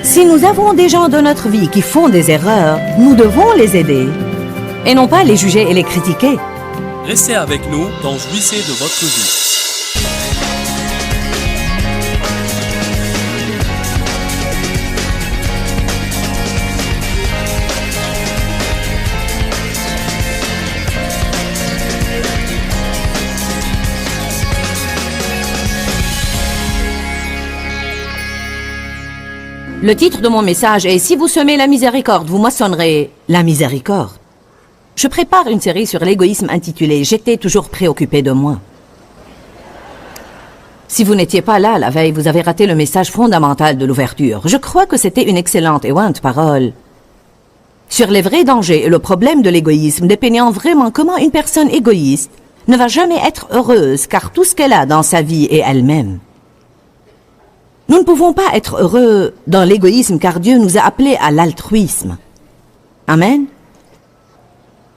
Si nous avons des gens dans notre vie qui font des erreurs, nous devons les aider et non pas les juger et les critiquer. Restez avec nous dans Jouissez de votre vie. Le titre de mon message est « Si vous semez la miséricorde, vous moissonnerez la miséricorde ». Je prépare une série sur l'égoïsme intitulée « J'étais toujours préoccupé de moi ». Si vous n'étiez pas là la veille, vous avez raté le message fondamental de l'ouverture. Je crois que c'était une excellente et ointe parole sur les vrais dangers et le problème de l'égoïsme, dépeignant vraiment comment une personne égoïste ne va jamais être heureuse, car tout ce qu'elle a dans sa vie est elle-même. Nous ne pouvons pas être heureux dans l'égoïsme car Dieu nous a appelés à l'altruisme. Amen.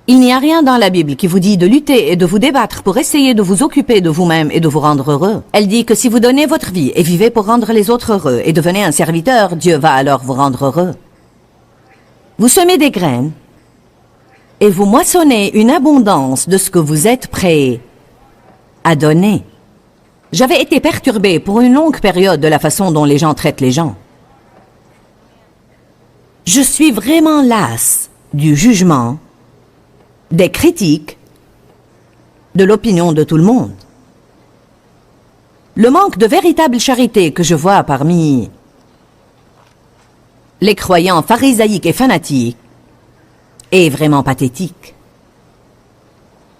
Il n'y a rien dans la Bible qui vous dit de lutter et de vous débattre pour essayer de vous occuper de vous-même et de vous rendre heureux. Elle dit que si vous donnez votre vie et vivez pour rendre les autres heureux et devenez un serviteur, Dieu va alors vous rendre heureux. Vous semez des graines et vous moissonnez une abondance de ce que vous êtes prêt à donner. J'avais été perturbé pour une longue période de la façon dont les gens traitent les gens. Je suis vraiment lasse du jugement, des critiques, de l'opinion de tout le monde. Le manque de véritable charité que je vois parmi les croyants pharisaïques et fanatiques est vraiment pathétique.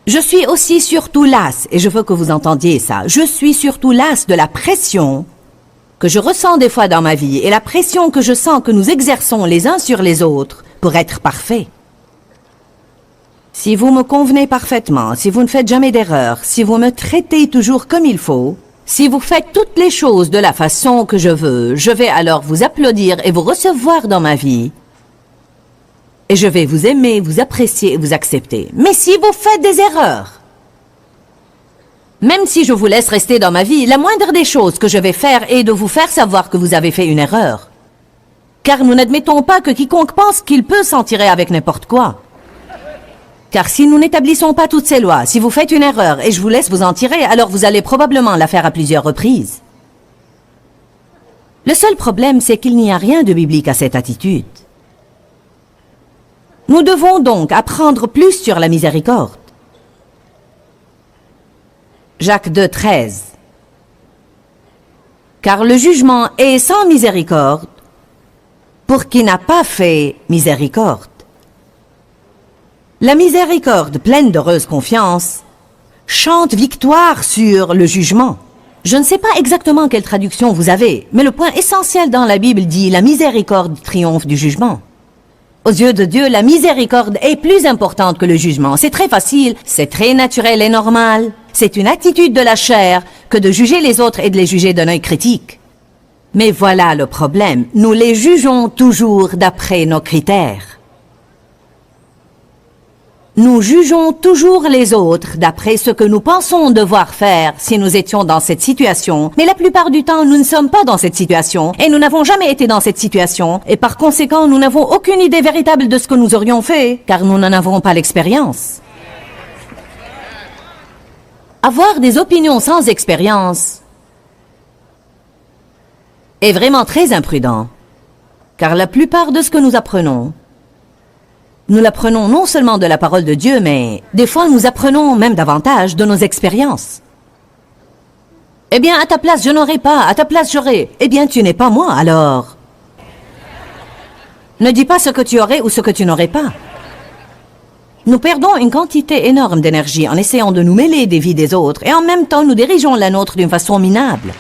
Je suis aussi surtout lasse, et je veux que vous entendiez ça, je suis surtout lasse de la pression que je ressens des fois dans ma vie et la pression que je sens que nous exerçons les uns sur les autres pour être parfaits. Si vous me convenez parfaitement, si vous ne faites jamais d'erreur, si vous me traitez toujours comme il faut, si vous faites toutes les choses de la façon que je veux, je vais alors vous applaudir et vous recevoir dans ma vie. Et je vais vous aimer, vous apprécier et vous accepter. Mais si vous faites des erreurs, même si je vous laisse rester dans ma vie, la moindre des choses que je vais faire est de vous faire savoir que vous avez fait une erreur. Car nous n'admettons pas que quiconque pense qu'il peut s'en tirer avec n'importe quoi. Car si nous n'établissons pas toutes ces lois, si vous faites une erreur et je vous laisse vous en tirer, alors vous allez probablement la faire à plusieurs reprises. Le seul problème, c'est qu'il n'y a rien de biblique à cette attitude. Nous devons donc apprendre plus sur la miséricorde. Jacques 2,13. Car le jugement est sans miséricorde pour qui n'a pas fait miséricorde. La miséricorde, pleine d'heureuse confiance, chante victoire sur le jugement. Je ne sais pas exactement quelle traduction vous avez, mais le point essentiel dans la Bible dit « La miséricorde triomphe du jugement ». Aux yeux de Dieu, la miséricorde est plus importante que le jugement. C'est très facile, c'est très naturel et normal. C'est une attitude de la chair que de juger les autres et de les juger d'un œil critique. Mais voilà le problème, nous les jugeons toujours d'après nos critères. Nous jugeons toujours les autres d'après ce que nous pensons devoir faire si nous étions dans cette situation. Mais la plupart du temps, nous ne sommes pas dans cette situation et nous n'avons jamais été dans cette situation. Et par conséquent, nous n'avons aucune idée véritable de ce que nous aurions fait, car nous n'en avons pas l'expérience. Avoir des opinions sans expérience est vraiment très imprudent, car la plupart de ce que nous apprenons, nous l'apprenons non seulement de la parole de Dieu, mais des fois nous apprenons même davantage de nos expériences. Eh bien, à ta place, je n'aurais pas, à ta place, j'aurais. Eh bien, tu n'es pas moi, alors. Ne dis pas ce que tu aurais ou ce que tu n'aurais pas. Nous perdons une quantité énorme d'énergie en essayant de nous mêler des vies des autres et en même temps nous dirigeons la nôtre d'une façon minable.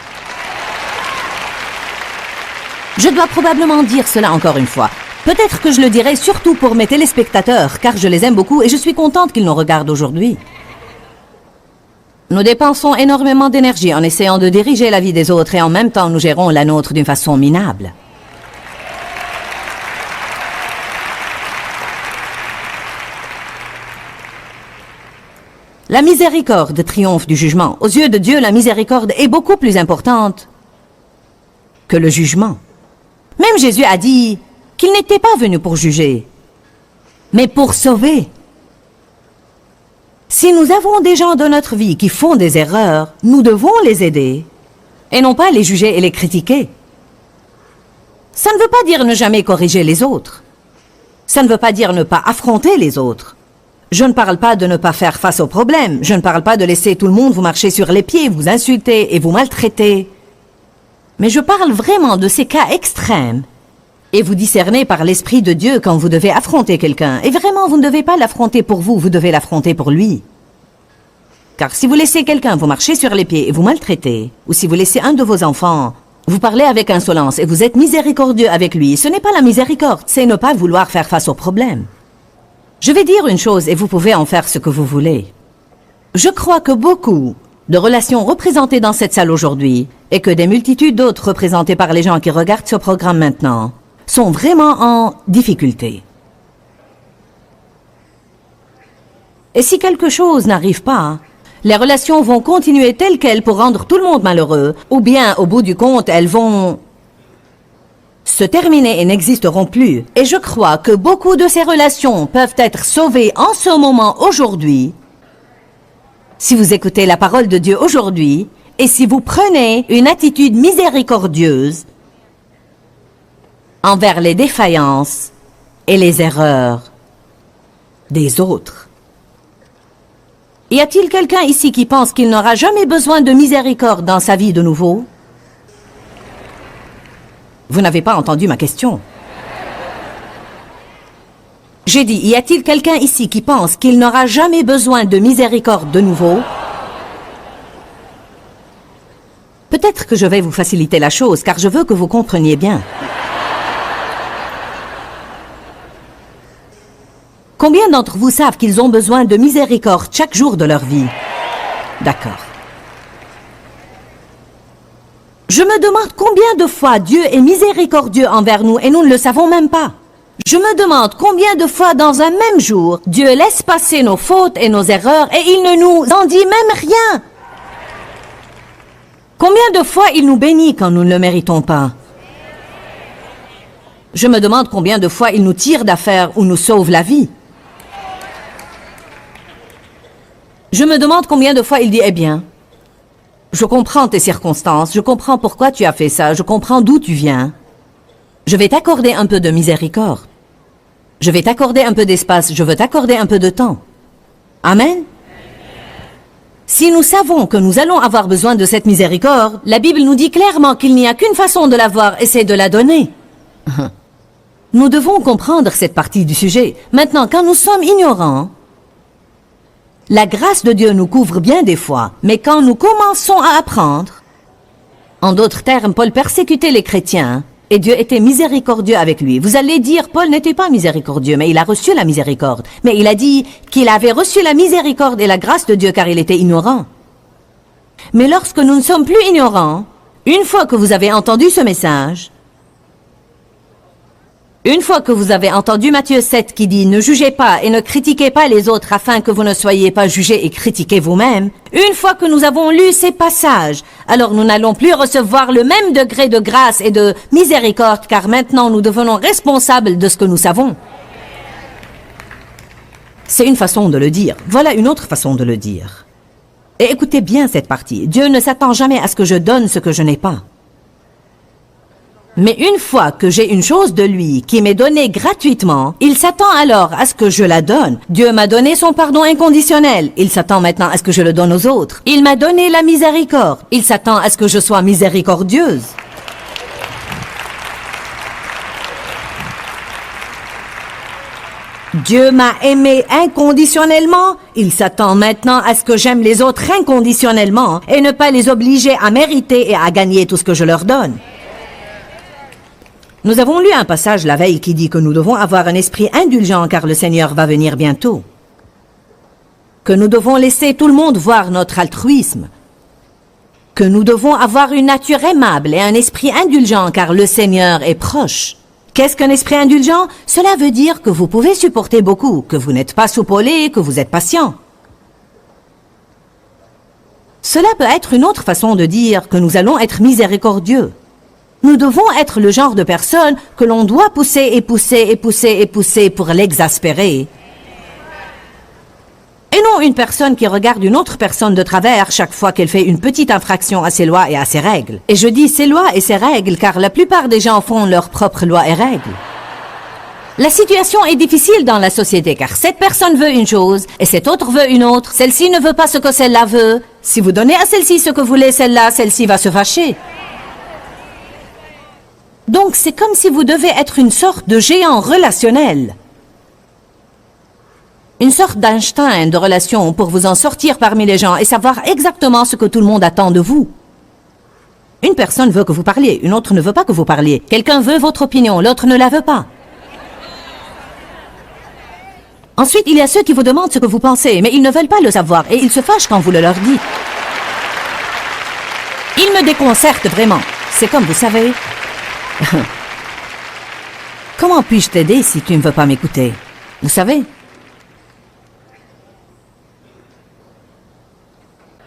Je dois probablement dire cela encore une fois. Peut-être que je le dirai surtout pour mes téléspectateurs, car je les aime beaucoup et je suis contente qu'ils nous regardent aujourd'hui. Nous dépensons énormément d'énergie en essayant de diriger la vie des autres et en même temps nous gérons la nôtre d'une façon minable. La miséricorde triomphe du jugement. Aux yeux de Dieu, la miséricorde est beaucoup plus importante que le jugement. Même Jésus a dit qu'il n'était pas venu pour juger, mais pour sauver. Si nous avons des gens dans notre vie qui font des erreurs, nous devons les aider et non pas les juger et les critiquer. Ça ne veut pas dire ne jamais corriger les autres. Ça ne veut pas dire ne pas affronter les autres. Je ne parle pas de ne pas faire face aux problèmes. Je ne parle pas de laisser tout le monde vous marcher sur les pieds, vous insulter et vous maltraiter. Mais je parle vraiment de ces cas extrêmes. Et vous discernez par l'Esprit de Dieu quand vous devez affronter quelqu'un. Et vraiment, vous ne devez pas l'affronter pour vous, vous devez l'affronter pour lui. Car si vous laissez quelqu'un vous marcher sur les pieds et vous maltraiter, ou si vous laissez un de vos enfants vous parler avec insolence et vous êtes miséricordieux avec lui, ce n'est pas la miséricorde, c'est ne pas vouloir faire face au problème. Je vais dire une chose et vous pouvez en faire ce que vous voulez. Je crois que beaucoup de relations représentées dans cette salle aujourd'hui et que des multitudes d'autres représentées par les gens qui regardent ce programme maintenant sont vraiment en difficulté. Et si quelque chose n'arrive pas, les relations vont continuer telles quelles pour rendre tout le monde malheureux, ou bien, au bout du compte, elles vont se terminer et n'existeront plus. Et je crois que beaucoup de ces relations peuvent être sauvées en ce moment, aujourd'hui, si vous écoutez la parole de Dieu aujourd'hui, et si vous prenez une attitude miséricordieuse envers les défaillances et les erreurs des autres. Y a-t-il quelqu'un ici qui pense qu'il n'aura jamais besoin de miséricorde dans sa vie de nouveau? Vous n'avez pas entendu ma question. J'ai dit, y a-t-il quelqu'un ici qui pense qu'il n'aura jamais besoin de miséricorde de nouveau? Peut-être que je vais vous faciliter la chose, car je veux que vous compreniez bien. Combien d'entre vous savent qu'ils ont besoin de miséricorde chaque jour de leur vie? D'accord. Je me demande combien de fois Dieu est miséricordieux envers nous et nous ne le savons même pas. Je me demande combien de fois dans un même jour, Dieu laisse passer nos fautes et nos erreurs et il ne nous en dit même rien. Combien de fois il nous bénit quand nous ne le méritons pas? Je me demande combien de fois il nous tire d'affaire ou nous sauve la vie. Je me demande combien de fois il dit « Eh bien, je comprends tes circonstances, je comprends pourquoi tu as fait ça, je comprends d'où tu viens. Je vais t'accorder un peu de miséricorde. Je vais t'accorder un peu d'espace, je veux t'accorder un peu de temps. » Amen. Si nous savons que nous allons avoir besoin de cette miséricorde, la Bible nous dit clairement qu'il n'y a qu'une façon de l'avoir et c'est de la donner. Nous devons comprendre cette partie du sujet. Maintenant, quand nous sommes ignorants, la grâce de Dieu nous couvre bien des fois, mais quand nous commençons à apprendre, en d'autres termes, Paul persécutait les chrétiens, et Dieu était miséricordieux avec lui. Vous allez dire, Paul n'était pas miséricordieux, mais il a reçu la miséricorde. Mais il a dit qu'il avait reçu la miséricorde et la grâce de Dieu car il était ignorant. Mais lorsque nous ne sommes plus ignorants, une fois que vous avez entendu ce message, une fois que vous avez entendu Matthieu 7 qui dit « Ne jugez pas et ne critiquez pas les autres afin que vous ne soyez pas jugés et critiquez vous-même », une fois que nous avons lu ces passages, alors nous n'allons plus recevoir le même degré de grâce et de miséricorde car maintenant nous devenons responsables de ce que nous savons. C'est une façon de le dire. Voilà une autre façon de le dire. Et écoutez bien cette partie. Dieu ne s'attend jamais à ce que je donne ce que je n'ai pas. Mais une fois que j'ai une chose de lui qui m'est donnée gratuitement, il s'attend alors à ce que je la donne. Dieu m'a donné son pardon inconditionnel. Il s'attend maintenant à ce que je le donne aux autres. Il m'a donné la miséricorde. Il s'attend à ce que je sois miséricordieuse. Dieu m'a aimé inconditionnellement. Il s'attend maintenant à ce que j'aime les autres inconditionnellement et ne pas les obliger à mériter et à gagner tout ce que je leur donne. Nous avons lu un passage la veille qui dit que nous devons avoir un esprit indulgent car le Seigneur va venir bientôt. Que nous devons laisser tout le monde voir notre altruisme. Que nous devons avoir une nature aimable et un esprit indulgent car le Seigneur est proche. Qu'est-ce qu'un esprit indulgent? Cela veut dire que vous pouvez supporter beaucoup, que vous n'êtes pas soupolé, que vous êtes patient. Cela peut être une autre façon de dire que nous allons être miséricordieux. Nous devons être le genre de personne que l'on doit pousser et pousser et pousser et pousser pour l'exaspérer. Et non une personne qui regarde une autre personne de travers chaque fois qu'elle fait une petite infraction à ses lois et à ses règles. Et je dis ses lois et ses règles car la plupart des gens font leurs propres lois et règles. La situation est difficile dans la société car cette personne veut une chose et cette autre veut une autre. Celle-ci ne veut pas ce que celle-là veut. Si vous donnez à celle-ci ce que voulait celle-là, celle-ci va se fâcher. Donc c'est comme si vous devez être une sorte de géant relationnel. Une sorte d'Einstein de relation pour vous en sortir parmi les gens et savoir exactement ce que tout le monde attend de vous. Une personne veut que vous parliez, une autre ne veut pas que vous parliez. Quelqu'un veut votre opinion, l'autre ne la veut pas. Ensuite, il y a ceux qui vous demandent ce que vous pensez, mais ils ne veulent pas le savoir et ils se fâchent quand vous le leur dites. Ils me déconcertent vraiment. C'est comme vous savez... Comment puis-je t'aider si tu ne veux pas m'écouter? Vous savez?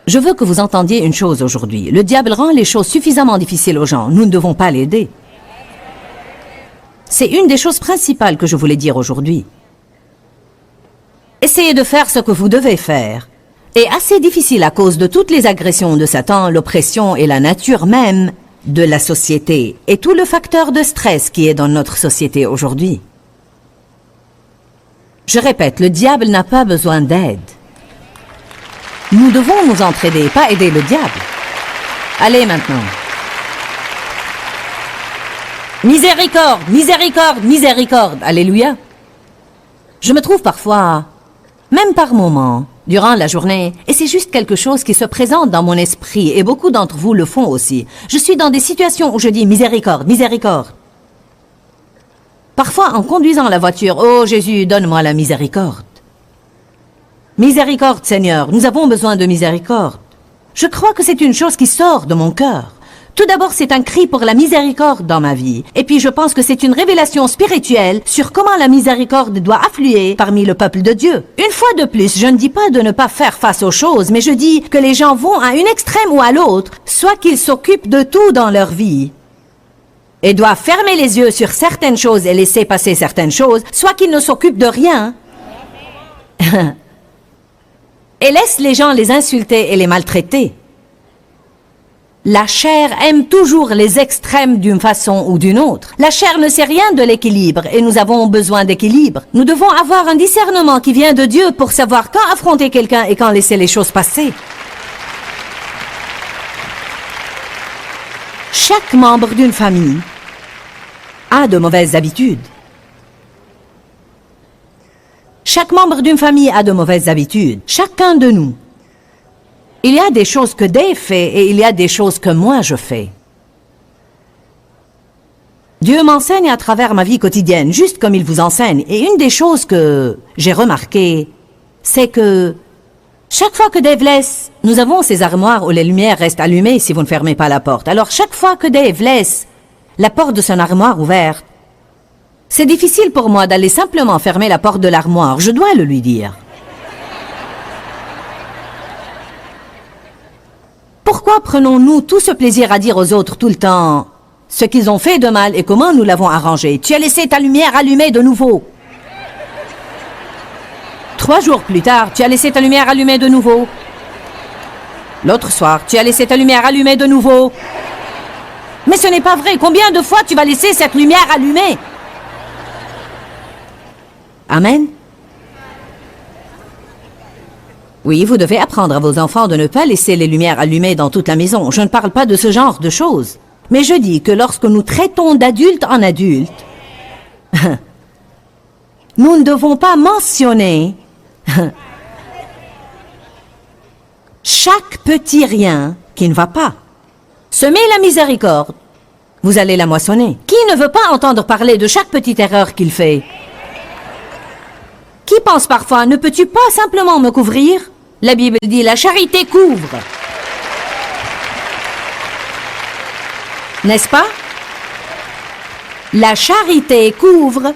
Je veux que vous entendiez une chose aujourd'hui. Le diable rend les choses suffisamment difficiles aux gens. Nous ne devons pas l'aider. C'est une des choses principales que je voulais dire aujourd'hui. Essayez de faire ce que vous devez faire. est assez difficile à cause de toutes les agressions de Satan, l'oppression et la nature même de la société et tout le facteur de stress qui est dans notre société aujourd'hui. Je répète, le diable n'a pas besoin d'aide. Nous devons nous entraider, pas aider le diable. Allez maintenant. Miséricorde, miséricorde, miséricorde. Alléluia. Je me trouve parfois, même par moments, durant la journée, et c'est juste quelque chose qui se présente dans mon esprit, et beaucoup d'entre vous le font aussi. Je suis dans des situations où je dis miséricorde, miséricorde. Parfois, en conduisant la voiture, « Oh Jésus, donne-moi la miséricorde. » Miséricorde, Seigneur, nous avons besoin de miséricorde. Je crois que c'est une chose qui sort de mon cœur. Tout d'abord, c'est un cri pour la miséricorde dans ma vie. Et puis, je pense que c'est une révélation spirituelle sur comment la miséricorde doit affluer parmi le peuple de Dieu. Une fois de plus, je ne dis pas de ne pas faire face aux choses, mais je dis que les gens vont à une extrême ou à l'autre, soit qu'ils s'occupent de tout dans leur vie et doivent fermer les yeux sur certaines choses et laisser passer certaines choses, soit qu'ils ne s'occupent de rien et laissent les gens les insulter et les maltraiter. La chair aime toujours les extrêmes d'une façon ou d'une autre. La chair ne sait rien de l'équilibre et nous avons besoin d'équilibre. Nous devons avoir un discernement qui vient de Dieu pour savoir quand affronter quelqu'un et quand laisser les choses passer. Chaque membre d'une famille a de mauvaises habitudes. Chaque membre d'une famille a de mauvaises habitudes. Chacun de nous. Il y a des choses que Dave fait et il y a des choses que moi je fais. Dieu m'enseigne à travers ma vie quotidienne, juste comme il vous enseigne. Et une des choses que j'ai remarquées, c'est que chaque fois que Dave laisse, nous avons ces armoires où les lumières restent allumées si vous ne fermez pas la porte. Alors chaque fois que Dave laisse la porte de son armoire ouverte, c'est difficile pour moi d'aller simplement fermer la porte de l'armoire. Je dois le lui dire. Pourquoi prenons-nous tout ce plaisir à dire aux autres tout le temps ce qu'ils ont fait de mal et comment nous l'avons arrangé? Tu as laissé ta lumière allumée de nouveau. 3 jours plus tard, tu as laissé ta lumière allumée de nouveau. L'autre soir, tu as laissé ta lumière allumée de nouveau. Mais ce n'est pas vrai. Combien de fois tu vas laisser cette lumière allumée? Amen. Oui, vous devez apprendre à vos enfants de ne pas laisser les lumières allumées dans toute la maison. Je ne parle pas de ce genre de choses. Mais je dis que lorsque nous traitons d'adulte en adulte, nous ne devons pas mentionner chaque petit rien qui ne va pas. Semez la miséricorde, vous allez la moissonner. Qui ne veut pas entendre parler de chaque petite erreur qu'il fait? Qui pense parfois, ne peux-tu pas simplement me couvrir? La Bible dit, la charité couvre. N'est-ce pas? La charité couvre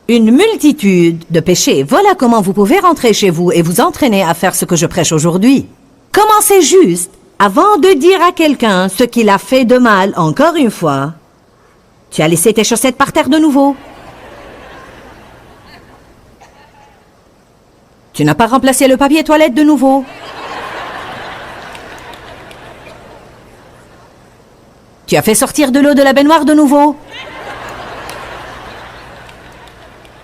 une multitude de péchés. Voilà comment vous pouvez rentrer chez vous et vous entraîner à faire ce que je prêche aujourd'hui. Commencez juste Avant de dire à quelqu'un ce qu'il a fait de mal, encore une fois, tu as laissé tes chaussettes par terre de nouveau. Tu n'as pas remplacé le papier toilette de nouveau. Tu as fait sortir de l'eau de la baignoire de nouveau.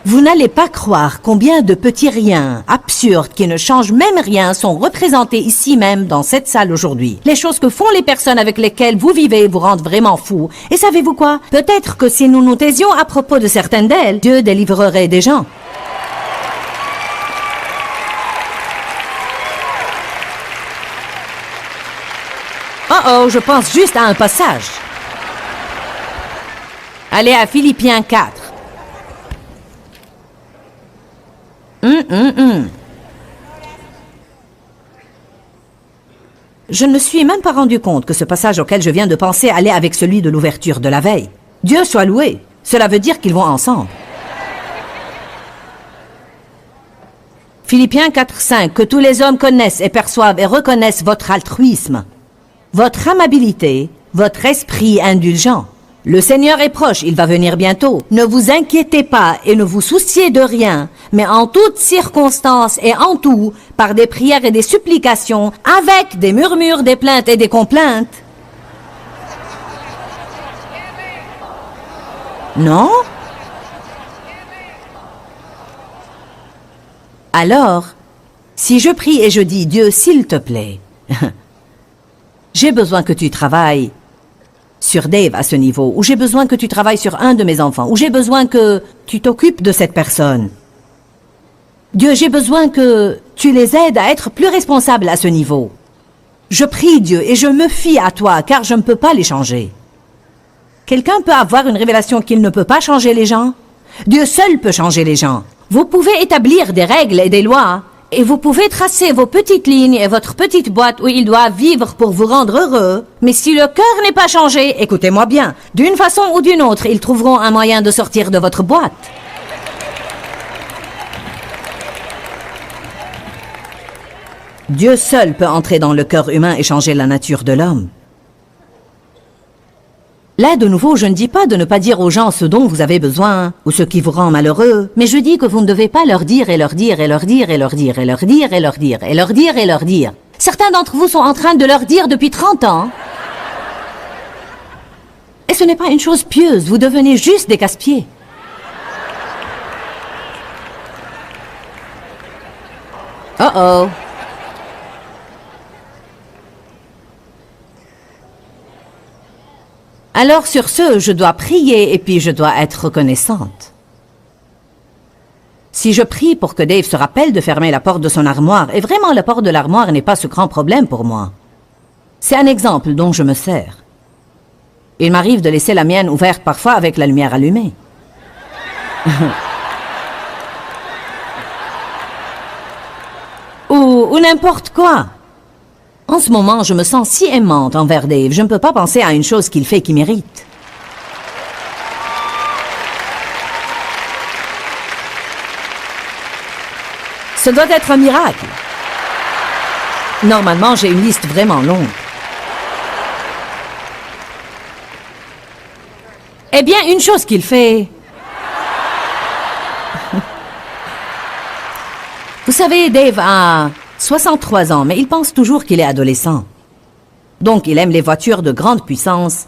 Vous n'allez pas croire combien de petits riens absurdes qui ne changent même rien sont représentés ici même dans cette salle aujourd'hui. Les choses que font les personnes avec lesquelles vous vivez vous rendent vraiment fou. Et savez-vous quoi? Peut-être que si nous nous taisions à propos de certaines d'elles, Dieu délivrerait des gens. Oh, je pense juste à un passage. Allez à Philippiens 4. Je ne me suis même pas rendu compte que ce passage auquel je viens de penser allait avec celui de l'ouverture de la veille. Dieu soit loué. Cela veut dire qu'ils vont ensemble. Philippiens 4:5. Que tous les hommes connaissent et perçoivent et reconnaissent votre altruisme, votre amabilité, votre esprit indulgent. Le Seigneur est proche, il va venir bientôt. Ne vous inquiétez pas et ne vous souciez de rien, mais en toutes circonstances et en tout, par des prières et des supplications, avec des murmures, des plaintes et des complaintes. Non? Alors, si je prie et je dis, Dieu, s'il te plaît, j'ai besoin que tu travailles sur Dave à ce niveau, ou j'ai besoin que tu travailles sur un de mes enfants, ou j'ai besoin que tu t'occupes de cette personne. Dieu, j'ai besoin que tu les aides à être plus responsables à ce niveau. Je prie Dieu et je me fie à toi, car je ne peux pas les changer. Quelqu'un peut avoir une révélation qu'il ne peut pas changer les gens? Dieu seul peut changer les gens. Vous pouvez établir des règles et des lois, et vous pouvez tracer vos petites lignes et votre petite boîte où ils doivent vivre pour vous rendre heureux. Mais si le cœur n'est pas changé, écoutez-moi bien, d'une façon ou d'une autre, ils trouveront un moyen de sortir de votre boîte. Dieu seul peut entrer dans le cœur humain et changer la nature de l'homme. Là, de nouveau, je ne dis pas de ne pas dire aux gens ce dont vous avez besoin, ou ce qui vous rend malheureux, mais je dis que vous ne devez pas leur dire et leur dire et leur dire et leur dire et leur dire et leur dire et leur dire et leur dire. Certains d'entre vous sont en train de leur dire depuis 30 ans. Et ce n'est pas une chose pieuse, vous devenez juste des casse-pieds. Oh. Alors sur ce, je dois prier et puis je dois être reconnaissante. Si je prie pour que Dave se rappelle de fermer la porte de son armoire, et vraiment la porte de l'armoire n'est pas ce grand problème pour moi. C'est un exemple dont je me sers. Il m'arrive de laisser la mienne ouverte parfois avec la lumière allumée. ou n'importe quoi. En ce moment, je me sens si aimante envers Dave, je ne peux pas penser à une chose qu'il fait qui mérite. Ce doit être un miracle. Normalement, j'ai une liste vraiment longue. Eh bien, une chose qu'il fait... Vous savez, Dave a 63 ans, mais il pense toujours qu'il est adolescent. Donc, il aime les voitures de grande puissance.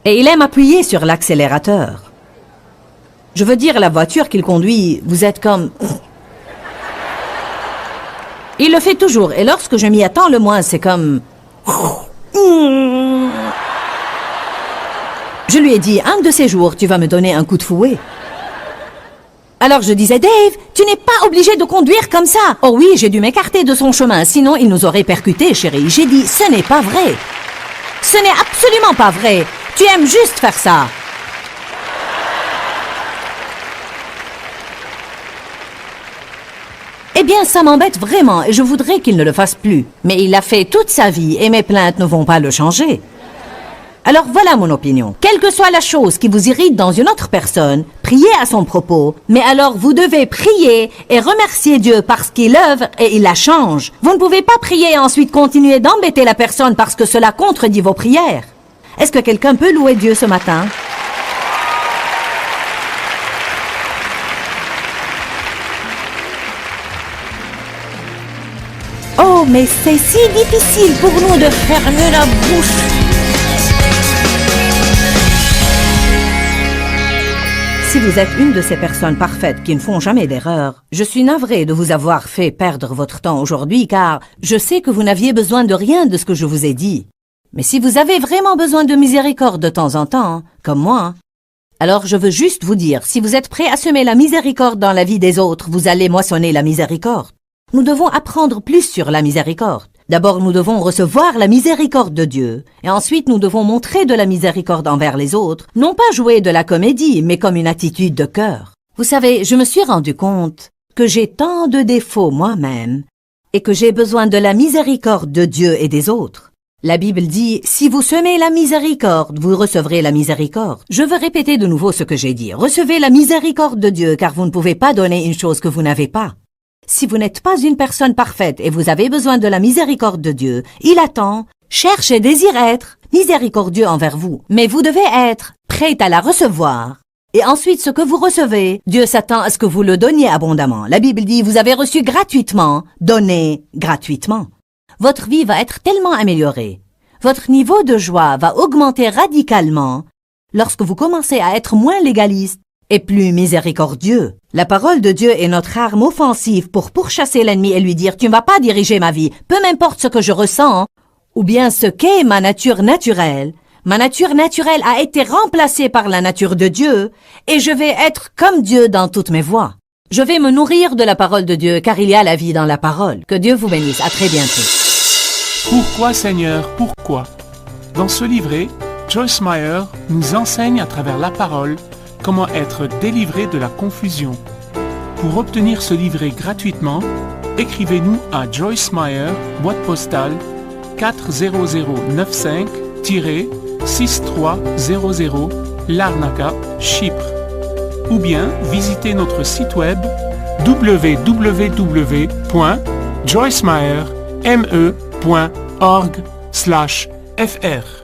Et il aime appuyer sur l'accélérateur. Je veux dire, la voiture qu'il conduit, vous êtes comme... Il le fait toujours, et lorsque je m'y attends le moins, c'est comme... Je lui ai dit, un de ces jours, tu vas me donner un coup de fouet. Alors je disais, Dave, tu n'es pas obligé de conduire comme ça. Oh oui, j'ai dû m'écarter de son chemin, sinon il nous aurait percutés, chérie. J'ai dit, ce n'est pas vrai. Ce n'est absolument pas vrai. Tu aimes juste faire ça. Eh bien, ça m'embête vraiment et je voudrais qu'il ne le fasse plus. Mais il l'a fait toute sa vie et mes plaintes ne vont pas le changer. Alors voilà mon opinion. Quelle que soit la chose qui vous irrite dans une autre personne, priez à son propos. Mais alors vous devez prier et remercier Dieu parce qu'il œuvre et il la change. Vous ne pouvez pas prier et ensuite continuer d'embêter la personne parce que cela contredit vos prières. Est-ce que quelqu'un peut louer Dieu ce matin? Oh, mais c'est si difficile pour nous de fermer la bouche. Si vous êtes une de ces personnes parfaites qui ne font jamais d'erreur, je suis navrée de vous avoir fait perdre votre temps aujourd'hui car je sais que vous n'aviez besoin de rien de ce que je vous ai dit. Mais si vous avez vraiment besoin de miséricorde de temps en temps, comme moi, alors je veux juste vous dire, si vous êtes prêt à semer la miséricorde dans la vie des autres, vous allez moissonner la miséricorde. Nous devons apprendre plus sur la miséricorde. D'abord, nous devons recevoir la miséricorde de Dieu, et ensuite nous devons montrer de la miséricorde envers les autres, non pas jouer de la comédie, mais comme une attitude de cœur. Vous savez, je me suis rendu compte que j'ai tant de défauts moi-même, et que j'ai besoin de la miséricorde de Dieu et des autres. La Bible dit, si vous semez la miséricorde, vous recevrez la miséricorde. Je veux répéter de nouveau ce que j'ai dit. Recevez la miséricorde de Dieu, car vous ne pouvez pas donner une chose que vous n'avez pas. Si vous n'êtes pas une personne parfaite et vous avez besoin de la miséricorde de Dieu, il attend, cherche et désire être miséricordieux envers vous. Mais vous devez être prêt à la recevoir. Et ensuite, ce que vous recevez, Dieu s'attend à ce que vous le donniez abondamment. La Bible dit, vous avez reçu gratuitement, donnez gratuitement. Votre vie va être tellement améliorée. Votre niveau de joie va augmenter radicalement lorsque vous commencez à être moins légaliste et plus miséricordieux. La parole de Dieu est notre arme offensive pour pourchasser l'ennemi et lui dire « Tu ne vas pas diriger ma vie, peu m'importe ce que je ressens, ou bien ce qu'est ma nature naturelle. Ma nature naturelle a été remplacée par la nature de Dieu et je vais être comme Dieu dans toutes mes voies. Je vais me nourrir de la parole de Dieu car il y a la vie dans la parole. Que Dieu vous bénisse. À très bientôt. » Pourquoi Seigneur, pourquoi? Dans ce livret, Joyce Meyer nous enseigne à travers la parole comment être délivré de la confusion. Pour obtenir ce livret gratuitement, écrivez-nous à Joyce Meyer, boîte postale 40095-6300 Larnaca, Chypre. Ou bien visitez notre site web www.joycemeyer.org/fr.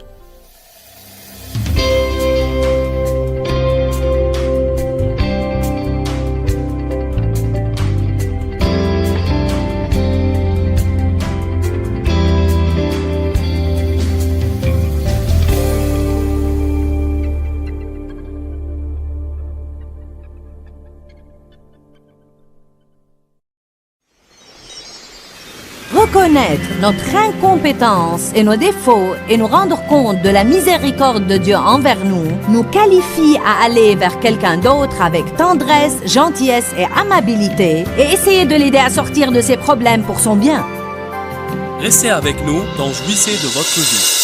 Reconnaître notre incompétence et nos défauts et nous rendre compte de la miséricorde de Dieu envers nous, nous qualifie à aller vers quelqu'un d'autre avec tendresse, gentillesse et amabilité et essayer de l'aider à sortir de ses problèmes pour son bien. Restez avec nous dans Jouissez de votre vie.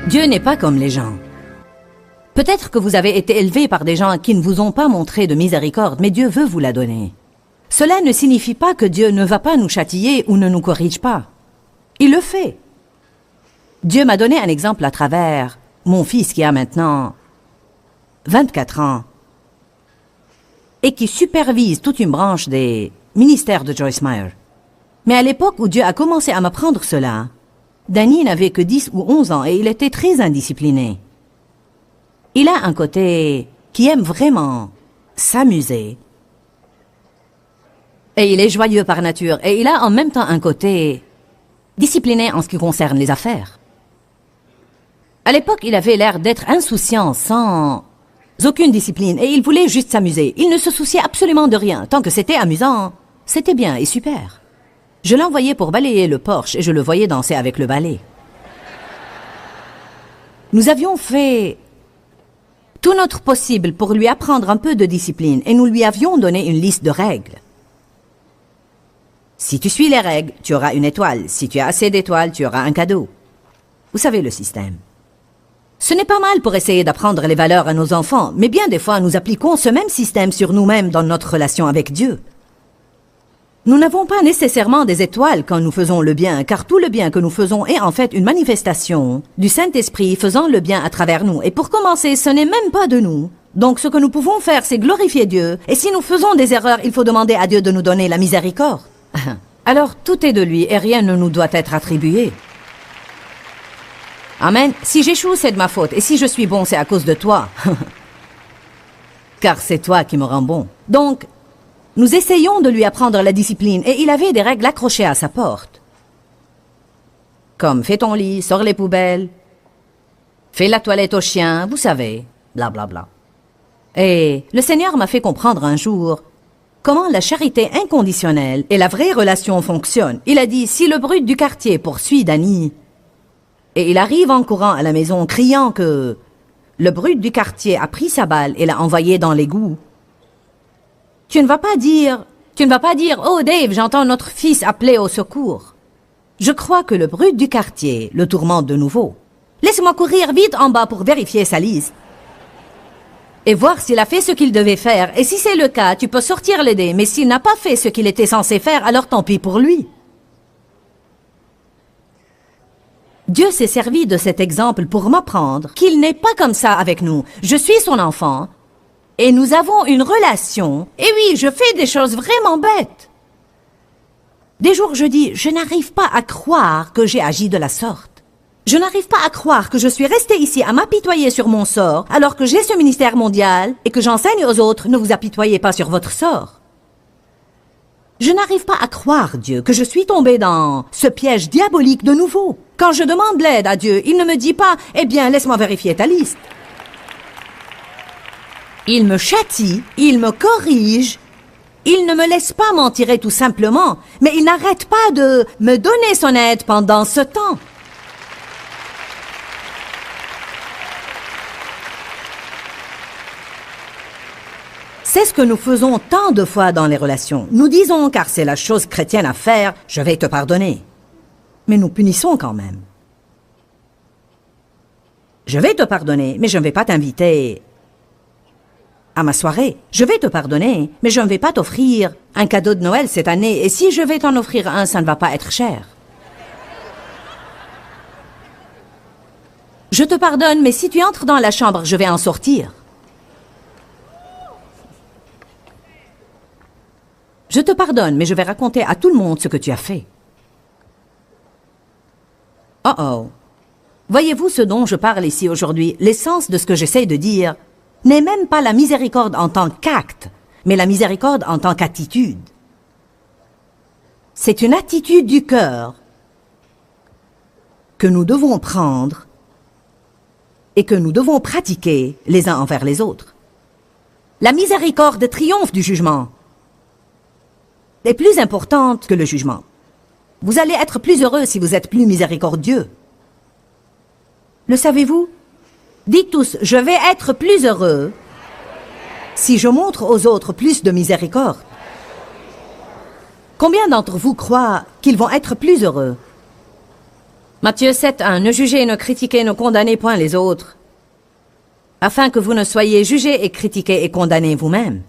Dieu n'est pas comme les gens. Peut-être que vous avez été élevé par des gens qui ne vous ont pas montré de miséricorde, mais Dieu veut vous la donner. Cela ne signifie pas que Dieu ne va pas nous châtier ou ne nous corrige pas. Il le fait. Dieu m'a donné un exemple à travers mon fils qui a maintenant 24 ans et qui supervise toute une branche des ministères de Joyce Meyer. Mais à l'époque où Dieu a commencé à m'apprendre cela, Danny n'avait que 10 ou 11 ans et il était très indiscipliné. Il a un côté qui aime vraiment s'amuser. Et il est joyeux par nature. Et il a en même temps un côté discipliné en ce qui concerne les affaires. À l'époque, il avait l'air d'être insouciant, sans aucune discipline. Et il voulait juste s'amuser. Il ne se souciait absolument de rien. Tant que c'était amusant, c'était bien et super. Je l'envoyais pour balayer le porche et je le voyais danser avec le balai. Nous avions fait tout notre possible pour lui apprendre un peu de discipline et nous lui avions donné une liste de règles. Si tu suis les règles, tu auras une étoile. Si tu as assez d'étoiles, tu auras un cadeau. Vous savez le système. Ce n'est pas mal pour essayer d'apprendre les valeurs à nos enfants, mais bien des fois nous appliquons ce même système sur nous-mêmes dans notre relation avec Dieu. Nous n'avons pas nécessairement des étoiles quand nous faisons le bien, car tout le bien que nous faisons est en fait une manifestation du Saint-Esprit faisant le bien à travers nous. Et pour commencer, ce n'est même pas de nous. Donc ce que nous pouvons faire, c'est glorifier Dieu. Et si nous faisons des erreurs, il faut demander à Dieu de nous donner la miséricorde. Alors tout est de lui et rien ne nous doit être attribué. Amen. Si j'échoue, c'est de ma faute. Et si je suis bon, c'est à cause de toi. Car c'est toi qui me rends bon. Donc, nous essayons de lui apprendre la discipline et il avait des règles accrochées à sa porte. Comme fais ton lit, sors les poubelles, fais la toilette au chien, vous savez, blablabla. Et le Seigneur m'a fait comprendre un jour comment la charité inconditionnelle et la vraie relation fonctionnent. Il a dit, si le brute du quartier poursuit Danny, et il arrive en courant à la maison criant que le brute du quartier a pris sa balle et l'a envoyée dans l'égout, tu ne vas pas dire, oh Dave, j'entends notre fils appeler au secours. Je crois que le brute du quartier le tourmente de nouveau. Laisse-moi courir vite en bas pour vérifier sa liste. Et voir s'il a fait ce qu'il devait faire. Et si c'est le cas, tu peux sortir l'aider. Mais s'il n'a pas fait ce qu'il était censé faire, alors tant pis pour lui. Dieu s'est servi de cet exemple pour m'apprendre qu'il n'est pas comme ça avec nous. Je suis son enfant. Et nous avons une relation. Et oui, je fais des choses vraiment bêtes. Des jours, je dis, je n'arrive pas à croire que j'ai agi de la sorte. Je n'arrive pas à croire que je suis restée ici à m'apitoyer sur mon sort, alors que j'ai ce ministère mondial et que j'enseigne aux autres, ne vous apitoyez pas sur votre sort. Je n'arrive pas à croire, Dieu, que je suis tombée dans ce piège diabolique de nouveau. Quand je demande l'aide à Dieu, il ne me dit pas, eh bien, laisse-moi vérifier ta liste. Il me châtie, il me corrige, il ne me laisse pas m'en tirer tout simplement, mais il n'arrête pas de me donner son aide pendant ce temps. C'est ce que nous faisons tant de fois dans les relations. Nous disons, car c'est la chose chrétienne à faire, je vais te pardonner. Mais nous punissons quand même. Je vais te pardonner, mais je ne vais pas t'inviter à ma soirée. Je vais te pardonner, mais je ne vais pas t'offrir un cadeau de Noël cette année. Et si je vais t'en offrir un, ça ne va pas être cher. Je te pardonne, mais si tu entres dans la chambre, je vais en sortir. Je te pardonne, mais je vais raconter à tout le monde ce que tu as fait. Oh oh. Voyez-vous ce dont je parle ici aujourd'hui, l'essence de ce que j'essaie de dire n'est même pas la miséricorde en tant qu'acte, mais la miséricorde en tant qu'attitude. C'est une attitude du cœur que nous devons prendre et que nous devons pratiquer les uns envers les autres. La miséricorde triomphe du jugement. Est plus importante que le jugement. Vous allez être plus heureux si vous êtes plus miséricordieux. Le savez-vous? Dites tous, je vais être plus heureux si je montre aux autres plus de miséricorde. Combien d'entre vous croient qu'ils vont être plus heureux? Matthieu 7:1, ne jugez, ne critiquez, ne condamnez point les autres, afin que vous ne soyez jugés et critiqués et condamnés vous-même.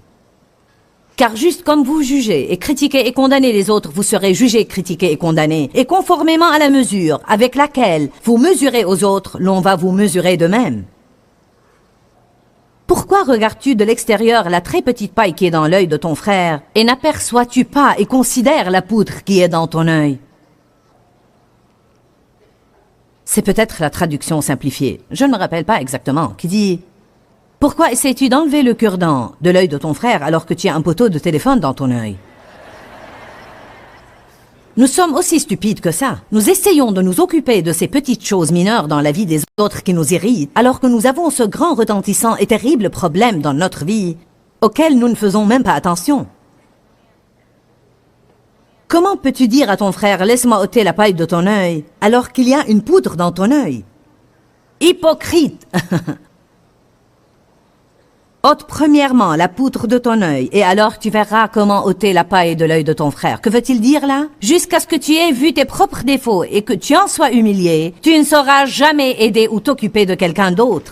Car juste comme vous jugez et critiquez et condamnez les autres, vous serez jugés, critiqués et condamnés. Et conformément à la mesure avec laquelle vous mesurez aux autres, l'on va vous mesurer de même. Pourquoi regardes-tu de l'extérieur la très petite paille qui est dans l'œil de ton frère et n'aperçois-tu pas et considères la poutre qui est dans ton œil? C'est peut-être la traduction simplifiée, je ne me rappelle pas exactement, qui dit « Pourquoi essaies-tu d'enlever le cure-dent de l'œil de ton frère alors que tu as un poteau de téléphone dans ton œil ?» Nous sommes aussi stupides que ça. Nous essayons de nous occuper de ces petites choses mineures dans la vie des autres qui nous irritent, alors que nous avons ce grand retentissant et terrible problème dans notre vie, auquel nous ne faisons même pas attention. Comment peux-tu dire à ton frère « Laisse-moi ôter la paille de ton œil » alors qu'il y a une poutre dans ton œil? Hypocrite! Ôte premièrement la poutre de ton œil, et alors tu verras comment ôter la paille de l'œil de ton frère. Que veut-il dire là? Jusqu'à ce que tu aies vu tes propres défauts et que tu en sois humilié, tu ne sauras jamais aider ou t'occuper de quelqu'un d'autre.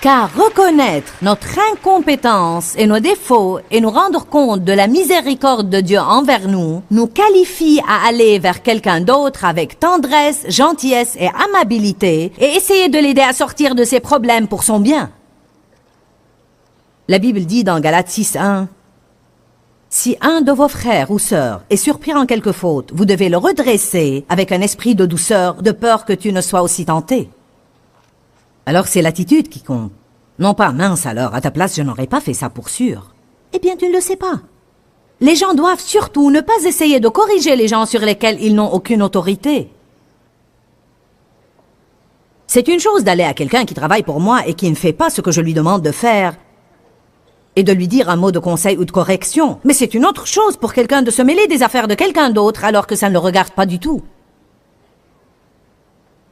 Car reconnaître notre incompétence et nos défauts et nous rendre compte de la miséricorde de Dieu envers nous, nous qualifie à aller vers quelqu'un d'autre avec tendresse, gentillesse et amabilité et essayer de l'aider à sortir de ses problèmes pour son bien. La Bible dit dans Galates 6:1, « Si un de vos frères ou sœurs est surpris en quelque faute, vous devez le redresser avec un esprit de douceur, de peur que tu ne sois aussi tenté. » Alors c'est l'attitude qui compte. Non pas, mince alors, à ta place je n'aurais pas fait ça pour sûr. Eh bien tu ne le sais pas. Les gens doivent surtout ne pas essayer de corriger les gens sur lesquels ils n'ont aucune autorité. C'est une chose d'aller à quelqu'un qui travaille pour moi et qui ne fait pas ce que je lui demande de faire et de lui dire un mot de conseil ou de correction. Mais c'est une autre chose pour quelqu'un de se mêler des affaires de quelqu'un d'autre alors que ça ne le regarde pas du tout.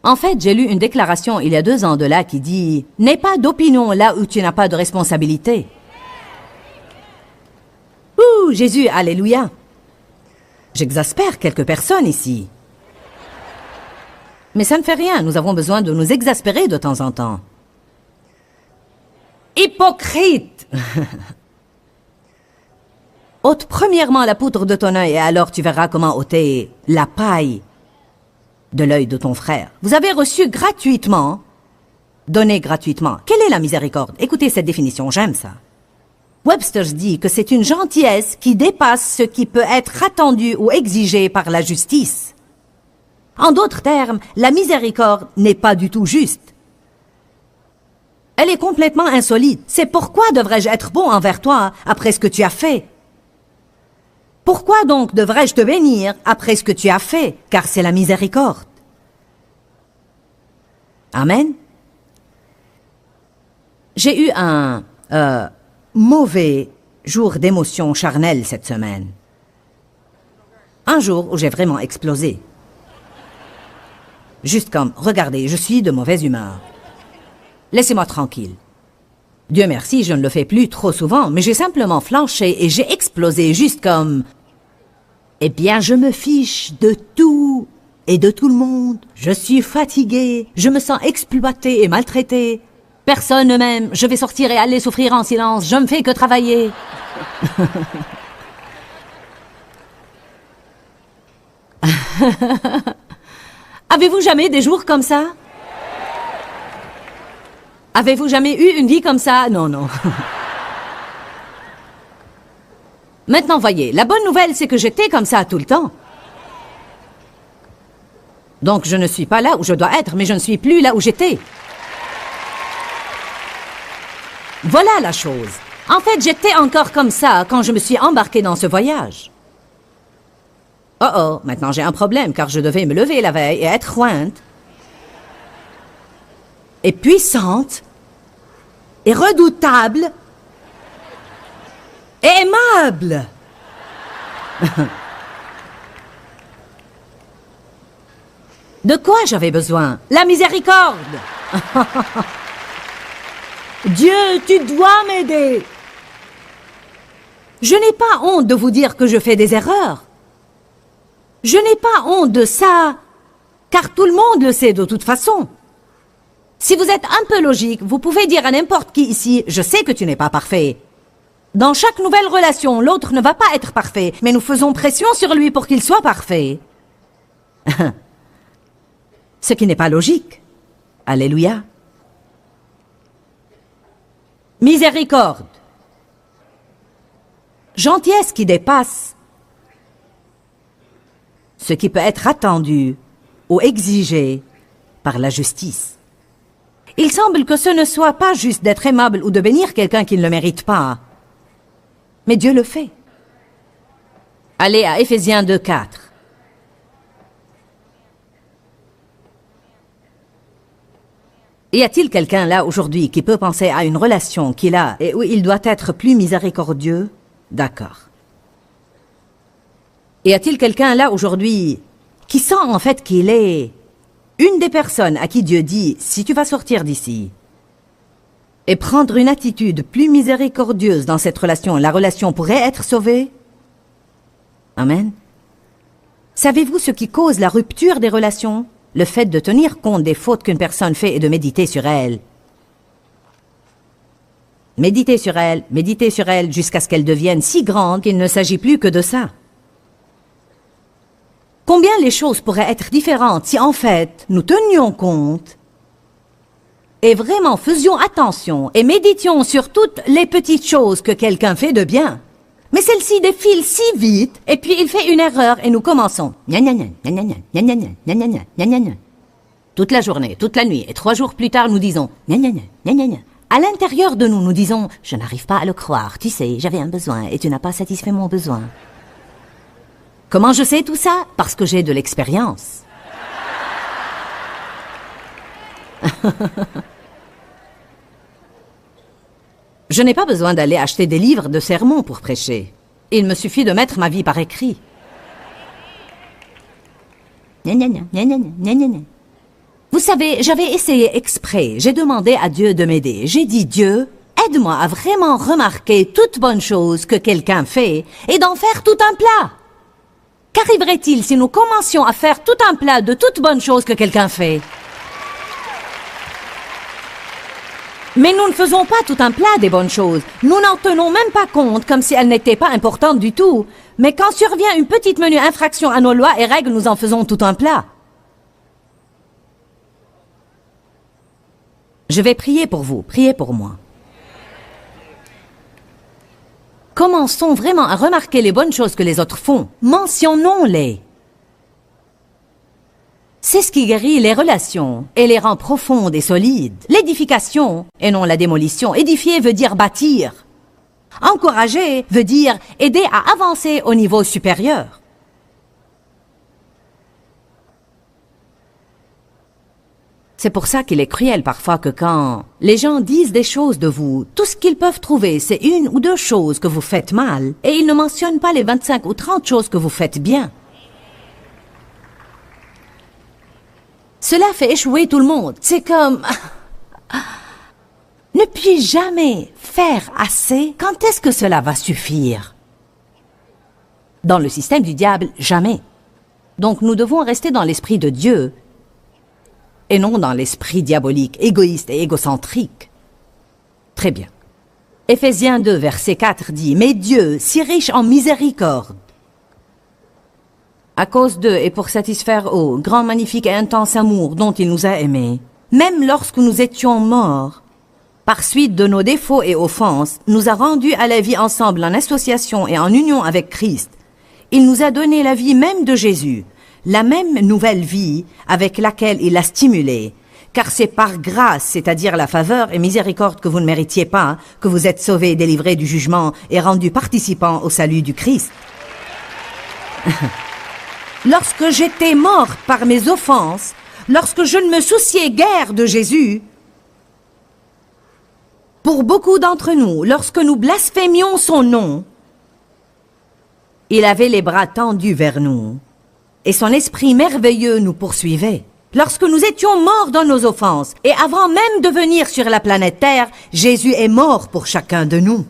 En fait, j'ai lu une déclaration il y a 2 ans de là qui dit « N'aie pas d'opinion là où tu n'as pas de responsabilité. » Ouh, Jésus, alléluia. J'exaspère quelques personnes ici. Mais ça ne fait rien, nous avons besoin de nous exaspérer de temps en temps. Hypocrite! Ôte premièrement la poutre de ton œil et alors tu verras comment ôter la paille de l'œil de ton frère. Vous avez reçu gratuitement, donné gratuitement. Quelle est la miséricorde? Écoutez cette définition, j'aime ça. Webster's dit que c'est une gentillesse qui dépasse ce qui peut être attendu ou exigé par la justice. En d'autres termes, la miséricorde n'est pas du tout juste. Elle est complètement insolite. C'est pourquoi devrais-je être bon envers toi après ce que tu as fait? Pourquoi donc devrais-je te bénir après ce que tu as fait? Car c'est la miséricorde. Amen. J'ai eu un mauvais jour d'émotion charnelle cette semaine. Un jour où j'ai vraiment explosé. Juste comme, regardez, je suis de mauvaise humeur. Laissez-moi tranquille. Dieu merci, je ne le fais plus trop souvent, mais j'ai simplement flanché et j'ai explosé juste comme... Eh bien, je me fiche de tout et de tout le monde. Je suis fatiguée, je me sens exploitée et maltraitée. Personne ne m'aime, je vais sortir et aller souffrir en silence, je ne fais que travailler. Avez-vous jamais des jours comme ça? Avez-vous jamais eu une vie comme ça? Non, non. Maintenant, voyez, la bonne nouvelle, c'est que j'étais comme ça tout le temps. Donc, je ne suis pas là où je dois être, mais je ne suis plus là où j'étais. Voilà la chose. En fait, j'étais encore comme ça quand je me suis embarquée dans ce voyage. Oh oh, maintenant j'ai un problème, car je devais me lever la veille et être jointe. Et puissante, et redoutable, et aimable. De quoi j'avais besoin? La miséricorde. Dieu, tu dois m'aider. Je n'ai pas honte de vous dire que je fais des erreurs. Je n'ai pas honte de ça, car tout le monde le sait de toute façon. Si vous êtes un peu logique, vous pouvez dire à n'importe qui ici, je sais que tu n'es pas parfait. Dans chaque nouvelle relation, l'autre ne va pas être parfait, mais nous faisons pression sur lui pour qu'il soit parfait. Ce qui n'est pas logique. Alléluia. Miséricorde. Gentillesse qui dépasse ce qui peut être attendu ou exigé par la justice. Il semble que ce ne soit pas juste d'être aimable ou de bénir quelqu'un qui ne le mérite pas. Mais Dieu le fait. Allez à Éphésiens 2:4. Y a-t-il quelqu'un là aujourd'hui qui peut penser à une relation qu'il a et où il doit être plus miséricordieux? D'accord. Y a-t-il quelqu'un là aujourd'hui qui sent en fait qu'il est Une des personnes à qui Dieu dit « Si tu vas sortir d'ici » et prendre une attitude plus miséricordieuse dans cette relation, la relation pourrait être sauvée. Amen. Savez-vous ce qui cause la rupture des relations? Le fait de tenir compte des fautes qu'une personne fait et de méditer sur elles. Méditer sur elles jusqu'à ce qu'elles deviennent si grandes qu'il ne s'agit plus que de ça. Combien les choses pourraient être différentes si en fait nous tenions compte et vraiment faisions attention et méditions sur toutes les petites choses que quelqu'un fait de bien. Mais celle-ci défile si vite et puis il fait une erreur et nous commençons. Toute la journée, toute la nuit et 3 jours plus tard nous disons. À l'intérieur de nous, nous disons « Je n'arrive pas à le croire, tu sais, j'avais un besoin et tu n'as pas satisfait mon besoin. » Comment je sais tout ça? Parce que j'ai de l'expérience. Je n'ai pas besoin d'aller acheter des livres de sermons pour prêcher. Il me suffit de mettre ma vie par écrit. Vous savez, j'avais essayé exprès. J'ai demandé à Dieu de m'aider. J'ai dit, Dieu, aide-moi à vraiment remarquer toute bonne chose que quelqu'un fait et d'en faire tout un plat. Qu'arriverait-il si nous commencions à faire tout un plat de toutes bonnes choses que quelqu'un fait? Mais nous ne faisons pas tout un plat des bonnes choses. Nous n'en tenons même pas compte comme si elles n'étaient pas importantes du tout. Mais quand survient une petite menue infraction à nos lois et règles, nous en faisons tout un plat. Je vais prier pour vous, priez pour moi. Commençons vraiment à remarquer les bonnes choses que les autres font. Mentionnons-les. C'est ce qui guérit les relations et les rend profondes et solides. L'édification, et non la démolition. Édifier veut dire bâtir. Encourager veut dire aider à avancer au niveau supérieur. C'est pour ça qu'il est cruel parfois que quand les gens disent des choses de vous, tout ce qu'ils peuvent trouver, c'est 1 ou 2 choses que vous faites mal, et ils ne mentionnent pas les 25 ou 30 choses que vous faites bien. Cela fait échouer tout le monde. C'est comme... Ne puis-je jamais faire assez? Quand est-ce que cela va suffire? Dans le système du diable, jamais. Donc nous devons rester dans l'esprit de Dieu, et non dans l'esprit diabolique, égoïste et égocentrique. Très bien. Éphésiens 2, verset 4 dit « Mais Dieu, si riche en miséricorde, à cause d'eux et pour satisfaire au grand, magnifique et intense amour dont il nous a aimés, même lorsque nous étions morts, par suite de nos défauts et offenses, nous a rendus à la vie ensemble en association et en union avec Christ. Il nous a donné la vie même de Jésus, la même nouvelle vie avec laquelle il l'a stimulé, car c'est par grâce, c'est-à-dire la faveur et miséricorde que vous ne méritiez pas, que vous êtes sauvés et délivrés du jugement et rendus participants au salut du Christ. Lorsque j'étais morte par mes offenses, lorsque je ne me souciais guère de Jésus, pour beaucoup d'entre nous, lorsque nous blasphémions son nom, il avait les bras tendus vers nous. Et son esprit merveilleux nous poursuivait. Lorsque nous étions morts dans nos offenses, et avant même de venir sur la planète Terre, Jésus est mort pour chacun de nous.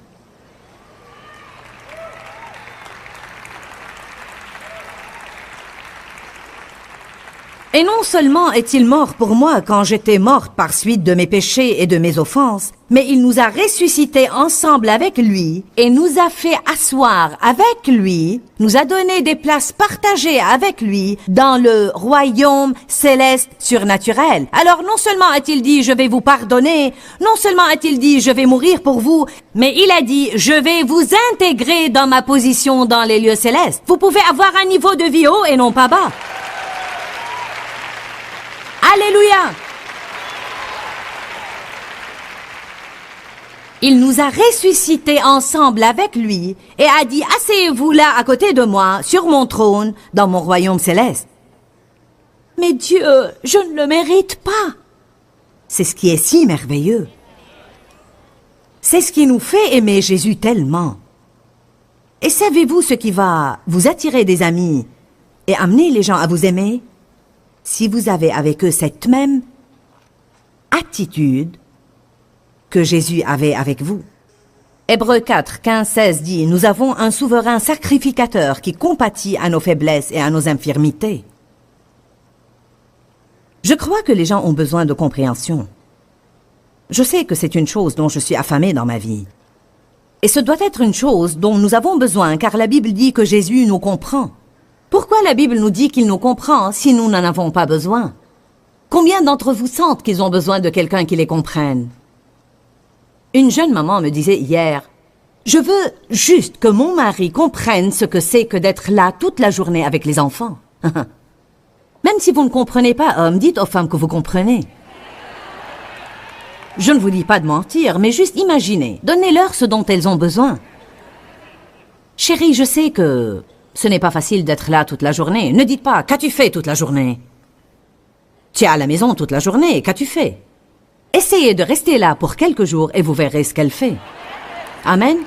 Et non seulement est-il mort pour moi quand j'étais morte par suite de mes péchés et de mes offenses, mais il nous a ressuscités ensemble avec lui et nous a fait asseoir avec lui, nous a donné des places partagées avec lui dans le royaume céleste surnaturel. Alors non seulement a-t-il dit « je vais vous pardonner », non seulement a-t-il dit « je vais mourir pour vous », mais il a dit « je vais vous intégrer dans ma position dans les lieux célestes ». Vous pouvez avoir un niveau de vie haut et non pas bas. Alléluia! Il nous a ressuscités ensemble avec lui et a dit « Asseyez-vous là à côté de moi, sur mon trône, dans mon royaume céleste. » Mais Dieu, je ne le mérite pas. C'est ce qui est si merveilleux. C'est ce qui nous fait aimer Jésus tellement. Et savez-vous ce qui va vous attirer des amis et amener les gens à vous aimer? si vous avez avec eux cette même attitude que Jésus avait avec vous. Hébreux 4, 15, 16 dit « Nous avons un souverain sacrificateur qui compatit à nos faiblesses et à nos infirmités. » Je crois que les gens ont besoin de compréhension. Je sais que c'est une chose dont je suis affamé dans ma vie. Et ce doit être une chose dont nous avons besoin, car la Bible dit que Jésus nous comprend. Pourquoi la Bible nous dit qu'il nous comprend si nous n'en avons pas besoin? Combien d'entre vous sentent qu'ils ont besoin de quelqu'un qui les comprenne? Une jeune maman me disait hier, « Je veux juste que mon mari comprenne ce que c'est que d'être là toute la journée avec les enfants. » Même si vous ne comprenez pas, hommes, dites aux femmes que vous comprenez. Je ne vous dis pas de mentir, mais juste imaginez. Donnez-leur ce dont elles ont besoin. Chérie, je sais que ce n'est pas facile d'être là toute la journée. Ne dites pas, qu'as-tu fait toute la journée? Tu es à la maison toute la journée, qu'as-tu fait? Essayez de rester là pour quelques jours et vous verrez ce qu'elle fait. Amen.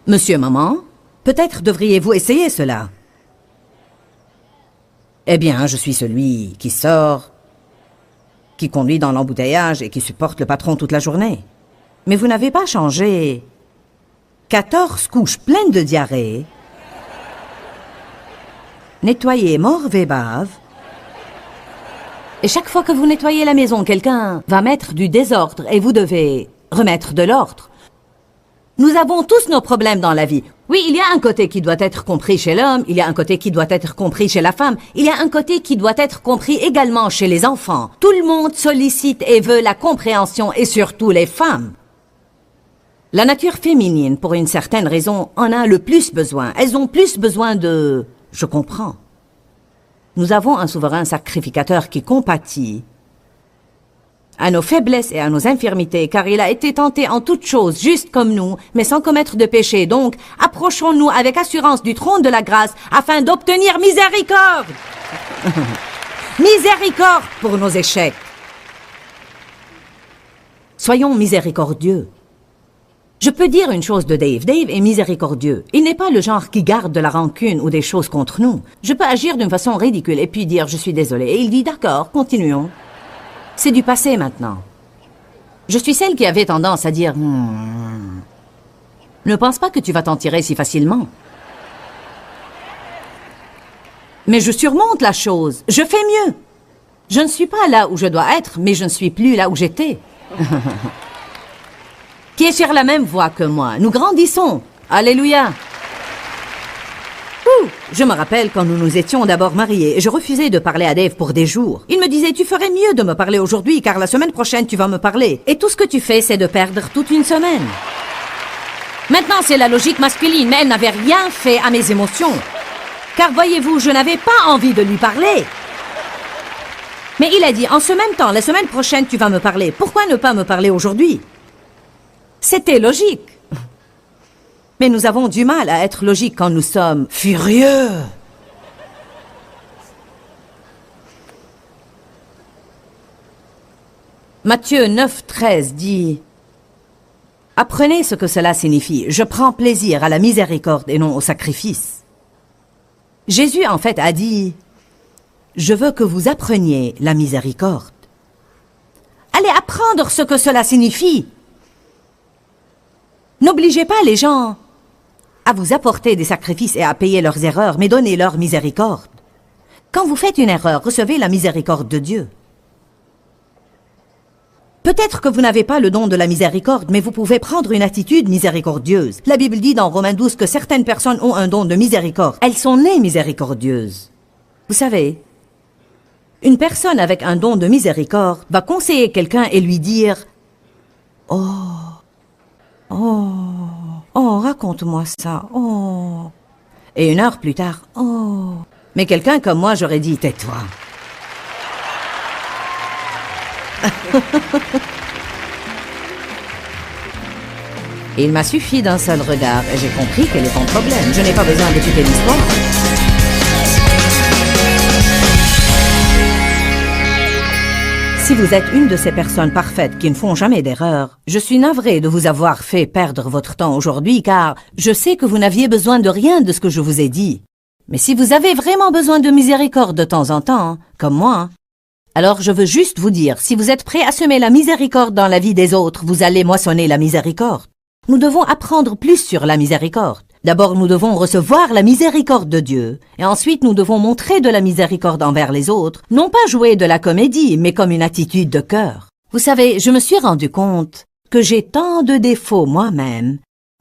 Monsieur, maman, peut-être devriez-vous essayer cela. Eh bien, je suis celui qui sort, qui conduit dans l'embouteillage et qui supporte le patron toute la journée. Mais vous n'avez pas changé 14 couches pleines de diarrhée, nettoyé morve et bave, et chaque fois que vous nettoyez la maison, quelqu'un va mettre du désordre et vous devez remettre de l'ordre. Nous avons tous nos problèmes dans la vie. Oui, il y a un côté qui doit être compris chez l'homme, il y a un côté qui doit être compris chez la femme, il y a un côté qui doit être compris également chez les enfants. Tout le monde sollicite et veut la compréhension, et surtout les femmes. La nature féminine, pour une certaine raison, en a le plus besoin. Elles ont plus besoin de « je comprends ». Nous avons un souverain sacrificateur qui compatit à nos faiblesses et à nos infirmités, car il a été tenté en toutes choses, juste comme nous, mais sans commettre de péché. Donc, approchons-nous avec assurance du trône de la grâce, afin d'obtenir miséricorde. Miséricorde pour nos échecs. Soyons miséricordieux. Je peux dire une chose de Dave. Dave est miséricordieux. Il n'est pas le genre qui garde de la rancune ou des choses contre nous. Je peux agir d'une façon ridicule et puis dire « je suis désolé ». Et il dit « d'accord, continuons ». C'est du passé maintenant. Je suis celle qui avait tendance à dire « ne pense pas que tu vas t'en tirer si facilement ». Mais je surmonte la chose. Je fais mieux. Je ne suis pas là où je dois être, mais je ne suis plus là où j'étais. Qui est sur la même voie que moi. Nous grandissons. Alléluia. Je me rappelle quand nous nous étions d'abord mariés et je refusais de parler à Dave pour des jours. Il me disait, tu ferais mieux de me parler aujourd'hui car la semaine prochaine tu vas me parler. Et tout ce que tu fais, c'est de perdre toute une semaine. Maintenant, c'est la logique masculine, mais elle n'avait rien fait à mes émotions. Car voyez-vous, je n'avais pas envie de lui parler. Mais il a dit, en ce même temps, la semaine prochaine tu vas me parler. Pourquoi ne pas me parler aujourd'hui? C'était logique. Mais nous avons du mal à être logiques quand nous sommes furieux. Matthieu 9, 13 dit « Apprenez ce que cela signifie. Je prends plaisir à la miséricorde et non au sacrifice. » Jésus, en fait, a dit « Je veux que vous appreniez la miséricorde. » Allez apprendre ce que cela signifie. N'obligez pas les gens à vous apporter des sacrifices et à payer leurs erreurs, mais donnez-leur miséricorde. Quand vous faites une erreur, recevez la miséricorde de Dieu. Peut-être que vous n'avez pas le don de la miséricorde, mais vous pouvez prendre une attitude miséricordieuse. La Bible dit dans Romains 12 que certaines personnes ont un don de miséricorde. Elles sont nées miséricordieuses. Vous savez, une personne avec un don de miséricorde va conseiller quelqu'un et lui dire « Oh, raconte-moi ça, oh. » Et une heure plus tard, « Oh. » Mais quelqu'un comme moi, j'aurais dit, tais-toi. Il m'a suffi d'un seul regard et j'ai compris quel est ton problème. Je n'ai pas besoin d'écouter l'histoire. Si vous êtes une de ces personnes parfaites qui ne font jamais d'erreur, je suis navrée de vous avoir fait perdre votre temps aujourd'hui car je sais que vous n'aviez besoin de rien de ce que je vous ai dit. Mais si vous avez vraiment besoin de miséricorde de temps en temps, comme moi, alors je veux juste vous dire, si vous êtes prêt à semer la miséricorde dans la vie des autres, vous allez moissonner la miséricorde. Nous devons apprendre plus sur la miséricorde. D'abord, nous devons recevoir la miséricorde de Dieu, et ensuite nous devons montrer de la miséricorde envers les autres, non pas jouer de la comédie, mais comme une attitude de cœur. Vous savez, je me suis rendu compte que j'ai tant de défauts moi-même,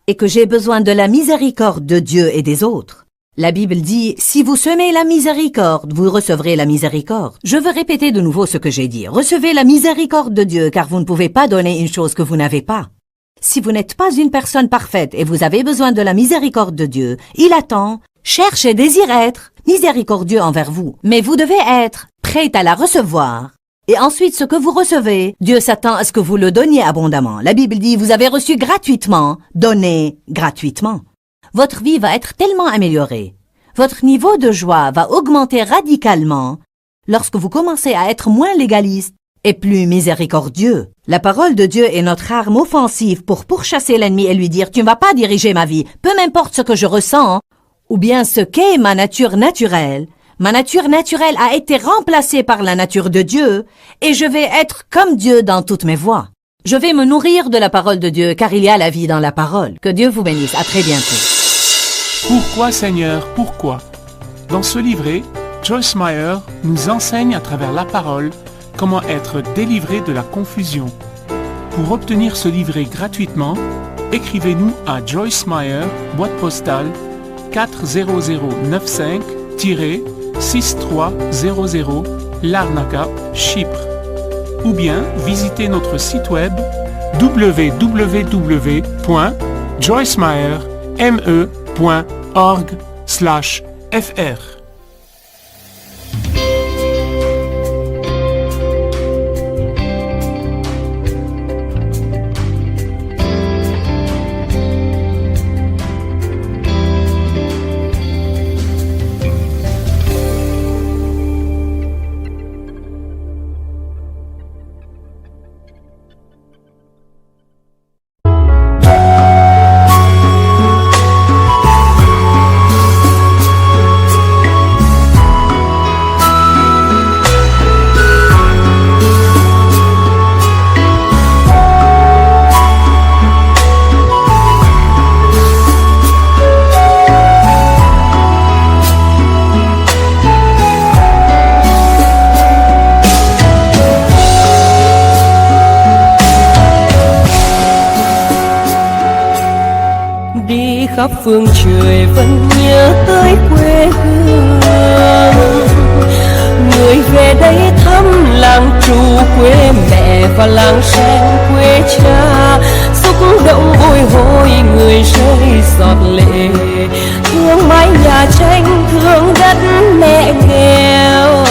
et que j'ai besoin de la miséricorde de Dieu et des autres. La Bible dit, si vous semez la miséricorde, vous recevrez la miséricorde. Je veux répéter de nouveau ce que j'ai dit. Recevez la miséricorde de Dieu, car vous ne pouvez pas donner une chose que vous n'avez pas. Si vous n'êtes pas une personne parfaite et vous avez besoin de la miséricorde de Dieu, il attend, cherche et désire être miséricordieux envers vous. Mais vous devez être prêt à la recevoir. Et ensuite, ce que vous recevez, Dieu s'attend à ce que vous le donniez abondamment. La Bible dit, vous avez reçu gratuitement, donnez gratuitement. Votre vie va être tellement améliorée. Votre niveau de joie va augmenter radicalement lorsque vous commencez à être moins légaliste et plus miséricordieux. La parole de Dieu est notre arme offensive pour pourchasser l'ennemi et lui dire « Tu ne vas pas diriger ma vie, peu m'importe ce que je ressens, ou bien ce qu'est ma nature naturelle. Ma nature naturelle a été remplacée par la nature de Dieu et je vais être comme Dieu dans toutes mes voies. Je vais me nourrir de la parole de Dieu car il y a la vie dans la parole. Que Dieu vous bénisse. À très bientôt. » Pourquoi Seigneur, pourquoi? Dans ce livret, Joyce Meyer nous enseigne à travers la parole comment être délivré de la confusion. Pour obtenir ce livret gratuitement, écrivez-nous à Joyce Meyer, boîte postale 40095-6300 Larnaca, Chypre. Ou bien visitez notre site web www.joycemeyerme.org/fr. khắp phương trời vẫn nhớ tới quê hương. Người về đây thăm làng trù quê mẹ và làng sen quê cha, xúc động bồi hồi người rơi giọt lệ, thương mái nhà tranh thương đất mẹ nghèo.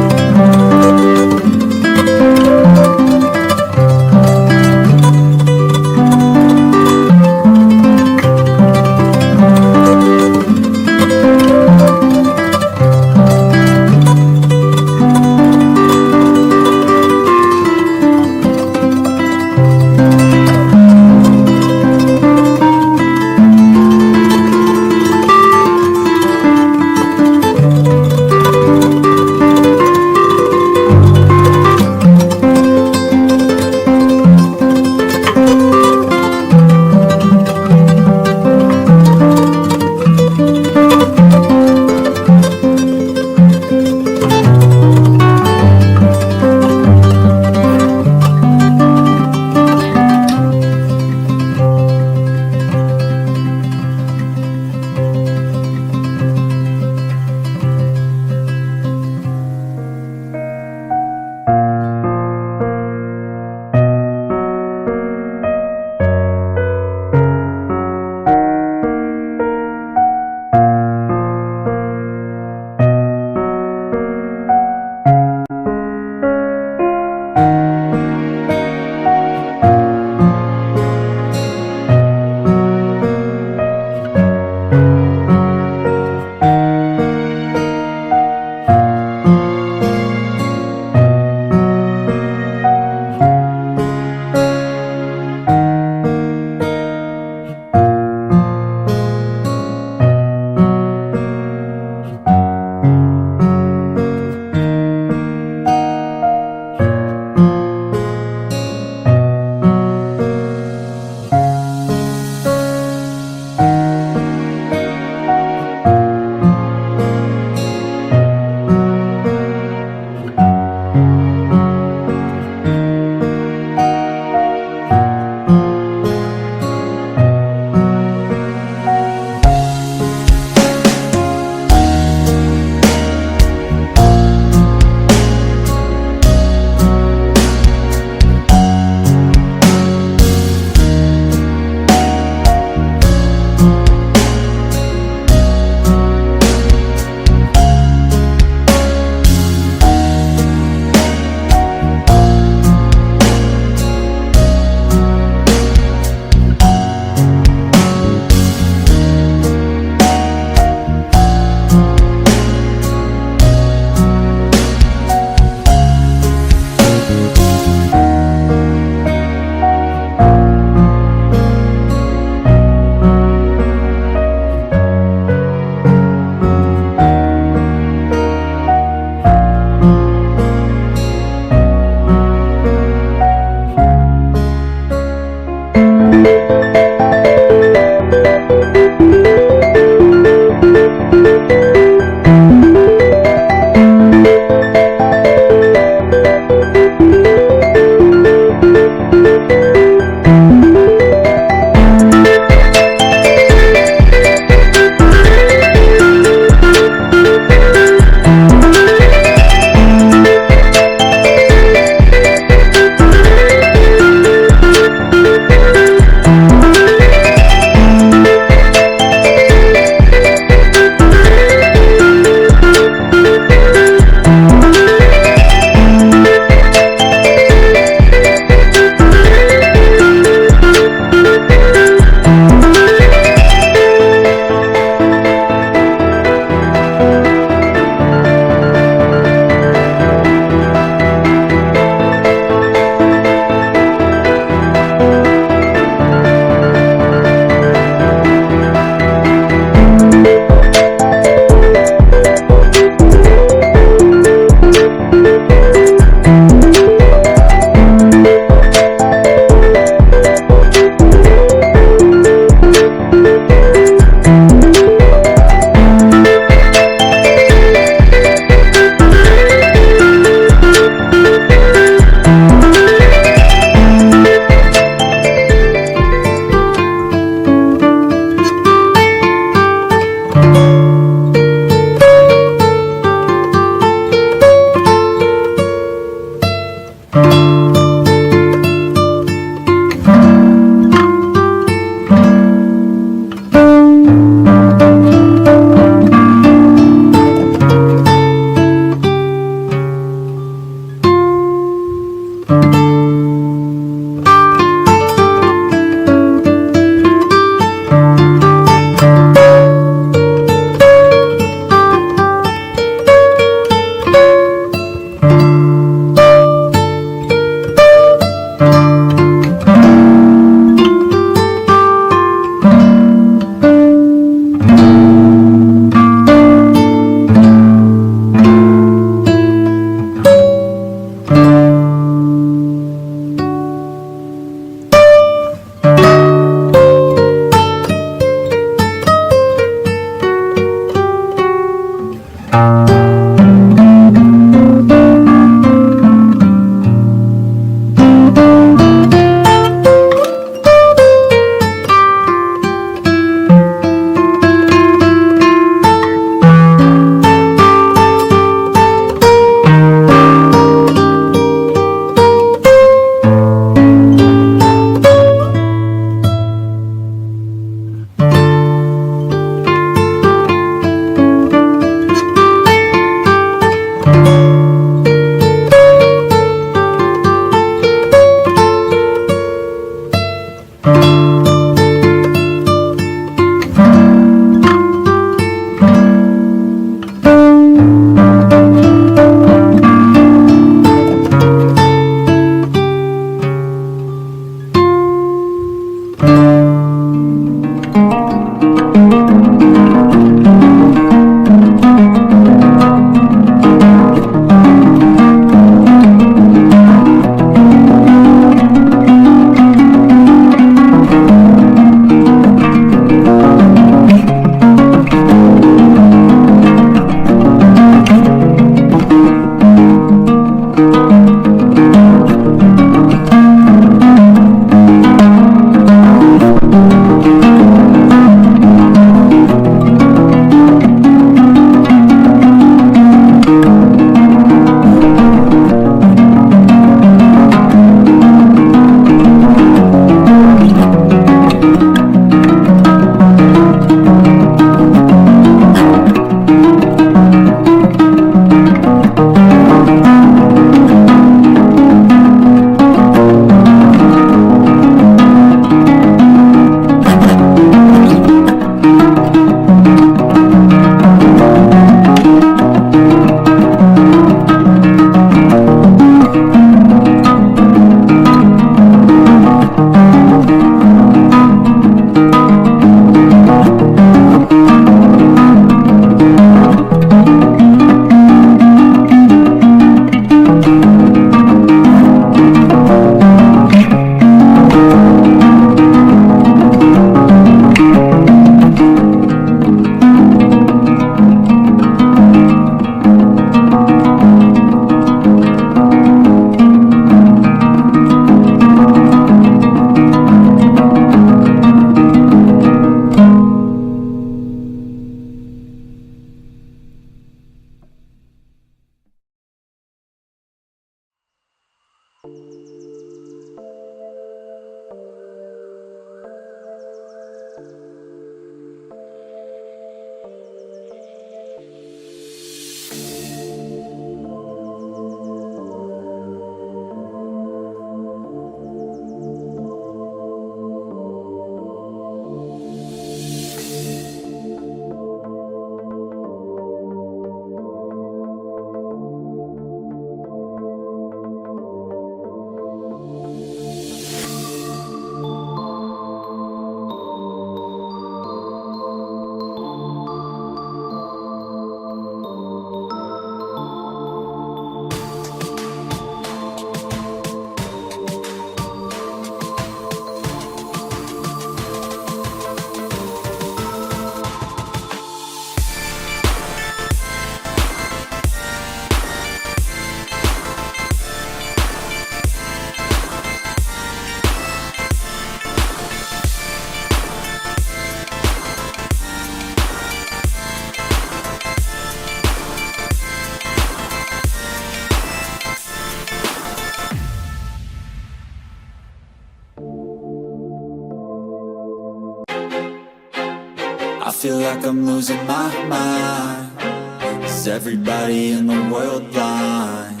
I feel like I'm losing my mind. Is everybody in the world blind?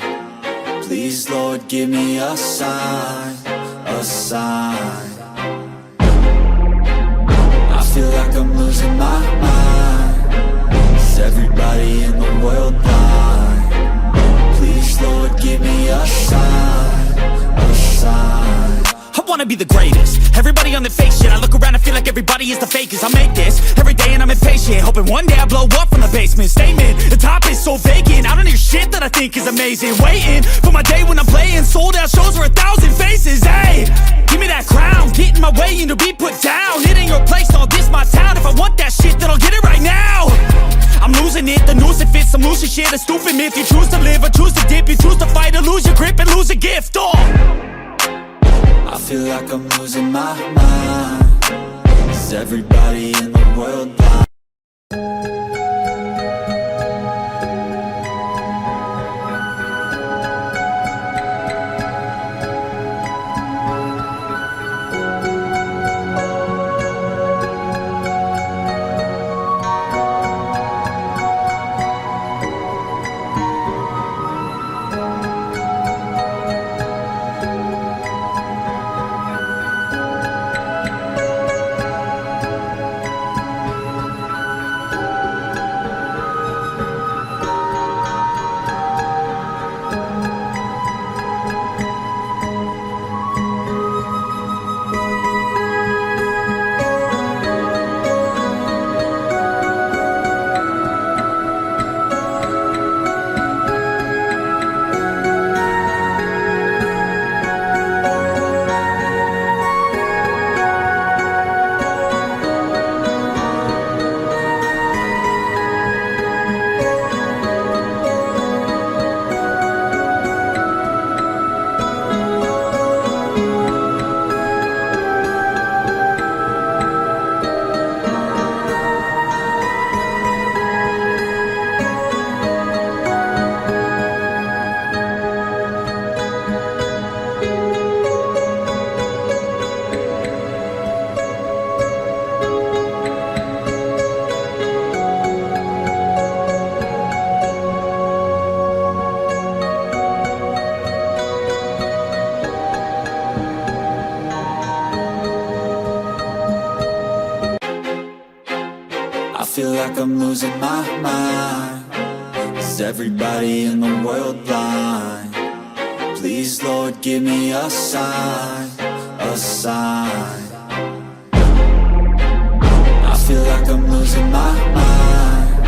Please, Lord, give me a sign, a sign. I feel like I'm losing my mind. Is everybody in the world blind? Please, Lord, give me a sign, a sign. I wanna be the greatest. Everybody on the fake shit. I look around and feel like everybody is the fakest. I make this every day and I'm impatient, hoping one day I blow up from the basement. Statement, the top is so vacant. I don't hear shit that I think is amazing. Waiting for my day when I'm playing sold out shows for 1,000 faces. Hey, give me that crown, get in my way and to be put down. It ain't your place, all this my town. If I want that shit, then I'll get it right now. I'm losing it, the noose it fits some lucid shit, a stupid myth. You choose to live or choose to dip. You choose to fight or lose your grip and lose a gift. I feel like I'm losing my mind. Is everybody in the world blind? I feel like I'm losing my mind. Is everybody in the world blind? Please, Lord, give me a sign, a sign. I feel like I'm losing my mind.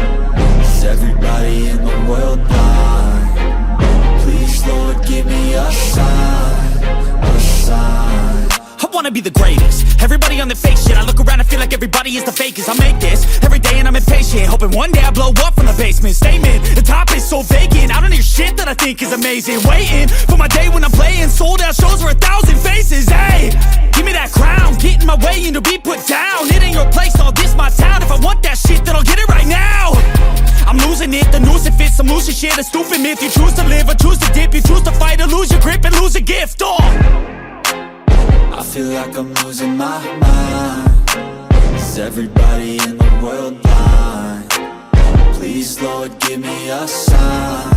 Is everybody in the world blind? Please, Lord, give me a sign, a sign. I wanna be the greatest. Everybody on the fake shit. I look around and feel like everybody is the fakest. I make this every day and I'm impatient, hoping one day I blow up from the basement. Statement, the top is so vacant. I don't hear shit that I think is amazing. Waiting for my day when I'm playing sold out shows for 1,000 faces. Hey, give me that crown, get in my way and to be put down. It ain't your place, all this my town. If I want that shit, then I'll get it right now. I'm losing it, the noose it fits. Some lucid shit, a stupid myth. You choose to live or choose to dip. You choose to fight or lose your grip and lose a gift. I feel like I'm losing my mind. Is everybody in the world blind? Please, Lord, give me a sign,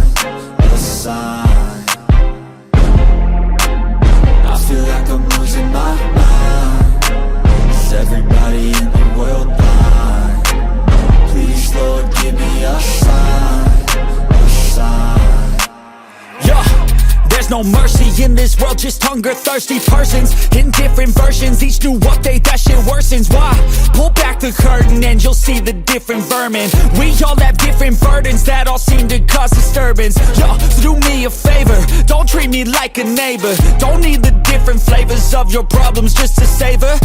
a sign. I feel like I'm losing my mind. Is everybody in the world blind? Please, Lord, give me a sign, a sign. Yeah. There's no mercy in this world, just hunger-thirsty persons in different versions. Each new update, that shit worsens. Why? Pull back the curtain and you'll see the different vermin. We all have different burdens that all seem to cause disturbance. Yo, so do me a favor, don't treat me like a neighbor. Don't need the different flavors of your problems just to savor.